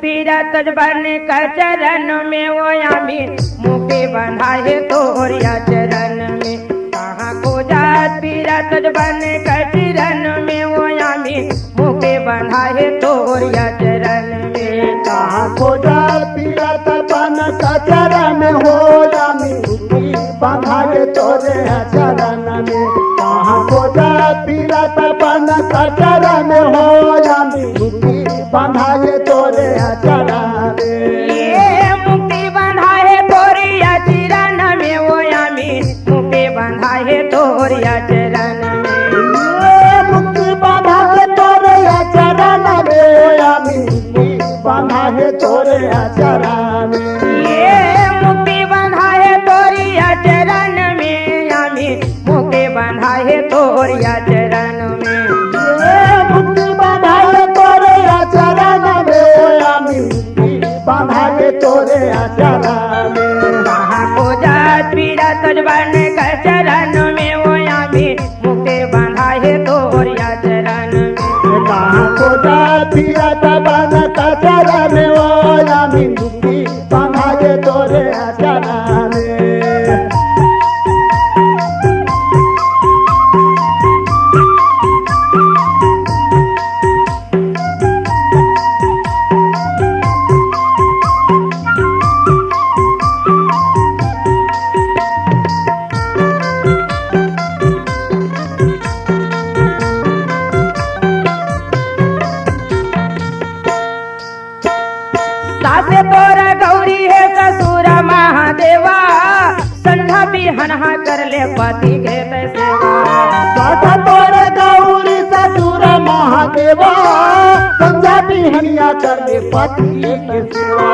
पीरत बन कर चरण में वो आमी मुके बंधाए तोरिया चरण में। कहाँ को जात पीरत बन कर चरण में वो आमी मुके बंधाए तोरिया चरण में। कहाँ को जात पीरत बन कर चरण में हो आमी मुके बंधाए तोरे चरण में। कहाँ को जात पीरत बन कर चरण में हो आमी मुके बंधाए तोरे चरण में। ये मुक्ति बंधाए तोरिया चरण में वो आमी मुके बंधाए तोरिया चरण में। ये मुक्ति बंधाए तोरे चरण में आमी मुक्ति बंधाए तोरे चरण में। ये मुक्ति बंधाए तोरिया चरण में आमी मुके बंधाए तोरिया चरण में। ये मुक्ति बंधाए तोरे चरण में आमी मुक्ति बंधाए तोरे चरण में। कहाँ को जात पीरत बन कर चरण में वो आमी मुके बंधाए तोरिया चरण में। कहाँ को जात पीरत बन कर चरण में वो आमी मुक्ति बंधाए तोरे चरण में। सासे तोरा गौरी है ससुर महादेवा संध्या बिहनहा कर ले पति के सेवा। सासा तोरे गौरी ससुर महादेवा संध्या बिहनिया कर ले पति के सेवा।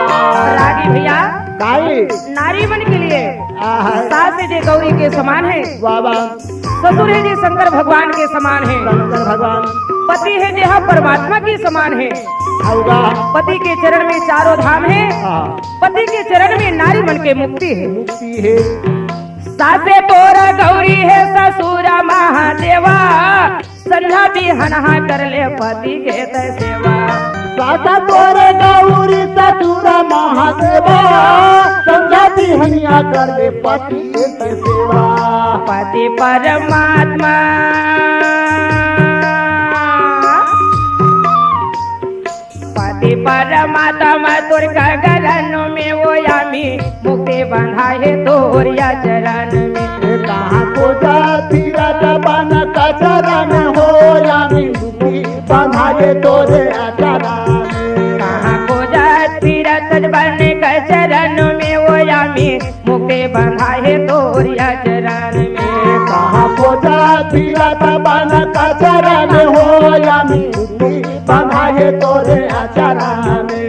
रागी भैया गाई नारी मन के लिए आहा सास जी गौरी के समान है, बाबा ससुर है जी शंकर भगवान के समान है, शंकर भगवान पति है जी परमात्मा के समान है। होगा पति के चरण में चारों धाम है, पति के चरण में नारी मन के मुक्ति है। मुक्ति है। सासे तोरा गौरी है ससुर महादेवा संध्या बिहनहा कर ले पति के सेवा। सासा तोरे गौरी ससुर महादेवा संध्या बिहनिया कर ले पति के सेवा। पति परमात्मा पति परमात्मा तोर का गरन में वो आमी मुक्ति बंधाए तोरिया चरण में। कहाँ को जात पीरत बन कर चरण हो आमी मुक्ति बंधाए तोरे चरण में। कहाँ को जात पीरत बन कर चरण में वो आमी मुक्ति बंधाए तोरिया चरण में। कहाँ को जात पीरत बन कर चरण हो आमी मुक्ति बंधाए तोरे चरण में।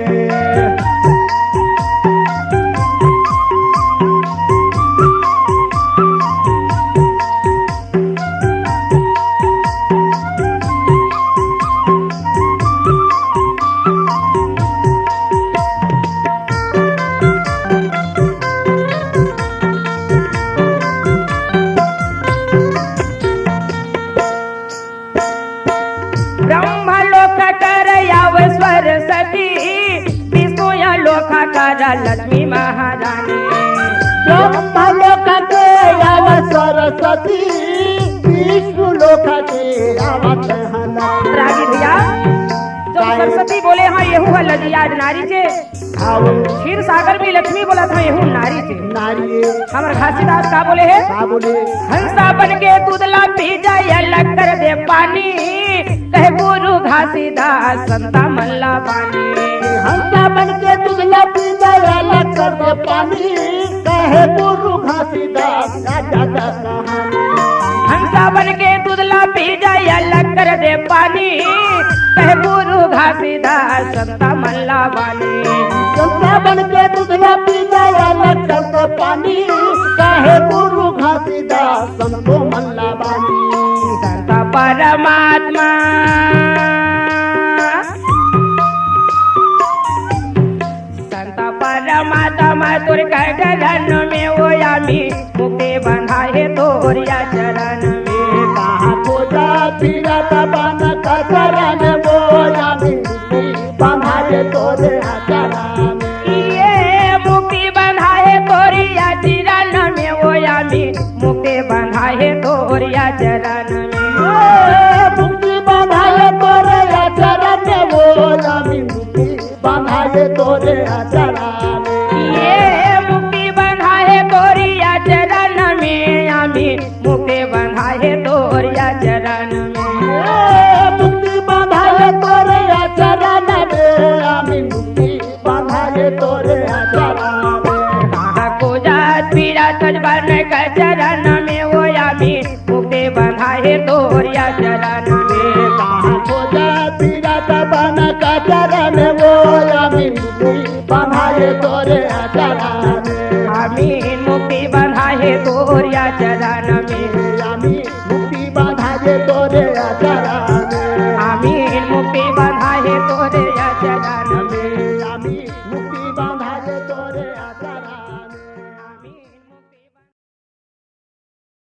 ब्रह्मलोक कर याव सरस्वती विष्णु या लोका कर लक्ष्मी महारानी। ब्रह्मलोक के आव सरस्वती विष्णु लोक के आवत हला। रागी भैया जो सरस्वती बोले हाँ यहू है लजियाज नारी से, क्षीर सागर में लक्ष्मी बोला था यहू नारी से। नारी हमारे घासीदास का बोले है का बोले हंसा बन के दूधला पी जाए लग कर दे पानी कहे गुरु घासीदास संता मल्ला पानी। हंसा बन के तुझला पी जाए लग कर दे पानी कहे गुरु घासीदास राजा का कहानी। हंसा बन के दूधला पी जाए लग कर दे पानी कहे गुरु घासीदास संता मल्ला पानी। हंसा बन के तुझला पी जाए लग कर दे पानी हे गुरु घासीदास संतो मल्ला बानी संत परमात्मा संत परमात्मा तुर चरण में वो आम्ही मुक्ति बंधा है तोरिया चरण में कहाँ खोजा फिरत बन कचरन वो आमी बंधाए तोरे चरण ये मुक्ति बंधा है तोरिया चरण में वो आम्ही मुक्ति बंधा है तोरिया चरण में मुक्ति बंधाए तोरे चरण वो आमी बंधाए तोरे चरण ये मुक्ति बंधा है तोरिया चरण में आम्ही मुक्ति बंधा है तोरिया चरण में मुक्ति बंधाए तोरे चरण में आमी मुक्ति बंधाए तोरे चरण कहाँ को जात पीरा सजबन का चरण में वो आम्ही मुक्ति बंधा है तोरिया चरण में कहाँ खोजा फिरत बन कचरन वो आमी मुक्ति बंधाए तोरे चरण आम्ही मुक्ति बंधा है तोरिया चरण में आमी मुक्ति बंधाए तोरे चरण आम्ही मुक्ति बंधा है तोरिया चरण